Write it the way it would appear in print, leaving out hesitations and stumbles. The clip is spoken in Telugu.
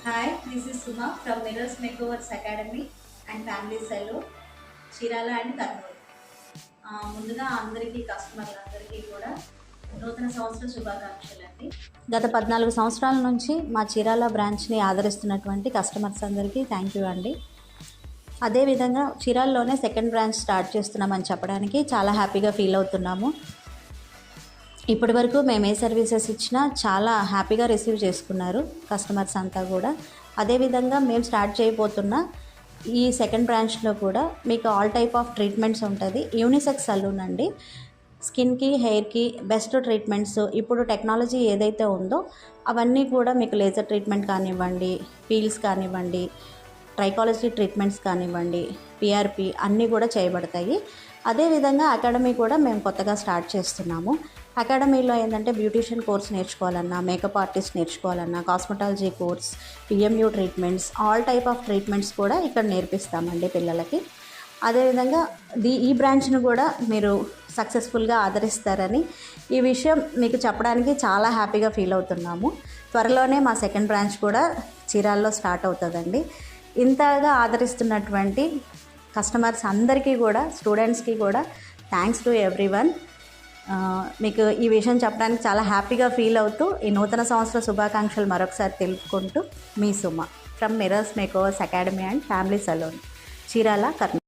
Hi, this is Suma from Mirrors Makeovers Academy and Family Salon, Chirala and Kurnool. ముందుగా అందరికీ కస్టమర్లందరికీ కూడా నూతన సంవత్సర శుభాకాంక్షలు అండి. గత 14 సంవత్సరాల నుంచి మా చీరాల బ్రాంచ్ని ఆదరిస్తున్నటువంటి కస్టమర్స్ అందరికీ థ్యాంక్ యూ అండి. అదేవిధంగా చీరాల్లోనే సెకండ్ బ్రాంచ్ స్టార్ట్ చేస్తున్నామని చెప్పడానికి చాలా హ్యాపీగా ఫీల్ అవుతున్నాము. ఇప్పటి వరకు మేము ఏ సర్వీసెస్ ఇచ్చినా చాలా హ్యాపీగా రిసీవ్ చేసుకున్నారు కస్టమర్స్ అంతా కూడా. అదేవిధంగా మేము స్టార్ట్ చేయబోతున్న ఈ సెకండ్ బ్రాంచ్లో కూడా మీకు ఆల్ టైప్ ఆఫ్ ట్రీట్మెంట్స్ ఉంటుంది. యూనిసెక్స్ సలూన్ అండి. స్కిన్కి, హెయిర్కి బెస్ట్ ట్రీట్మెంట్స్ ఇప్పుడు టెక్నాలజీ ఏదైతే ఉందో అవన్నీ కూడా మీకు లేజర్ ట్రీట్మెంట్ కానివ్వండి, పీల్స్ కానివ్వండి, ట్రైకాలజీ ట్రీట్మెంట్స్ కానివ్వండి, పిఆర్పి అన్నీ కూడా చేయబడతాయి. అదేవిధంగా అకాడమీ కూడా మేము కొత్తగా స్టార్ట్ చేస్తున్నాము. అకాడమీలో ఏంటంటే బ్యూటీషియన్ కోర్స్ నేర్చుకోవాలన్నా, మేకప్ ఆర్టిస్ట్ నేర్చుకోవాలన్నా, cosmetology course, PMU treatments, all type of treatments కూడా ఇక్కడ నేర్పిస్తామండి పిల్లలకి. అదేవిధంగా ఈ బ్రాంచ్ను కూడా మీరు సక్సెస్ఫుల్గా ఆదరిస్తారని ఈ విషయం మీకు చెప్పడానికి చాలా హ్యాపీగా ఫీల్ అవుతున్నాము. త్వరలోనే మా సెకండ్ బ్రాంచ్ కూడా చీరాల్లో స్టార్ట్ అవుతుందండి. ఇంతగా ఆదరిస్తున్నటువంటి కస్టమర్స్ అందరికీ కూడా, స్టూడెంట్స్కి కూడా థ్యాంక్స్ టు ఎవ్రీవన్. మీకు ఈ విషయం చెప్పడానికి చాలా హ్యాపీగా ఫీల్ అవుతూ ఈ నూతన సంవత్సర శుభాకాంక్షలు మరొకసారి తెలుపుకుంటూ మీ Suma from Mirrors Makeovers Academy and family salon, Chirala, Kurnool.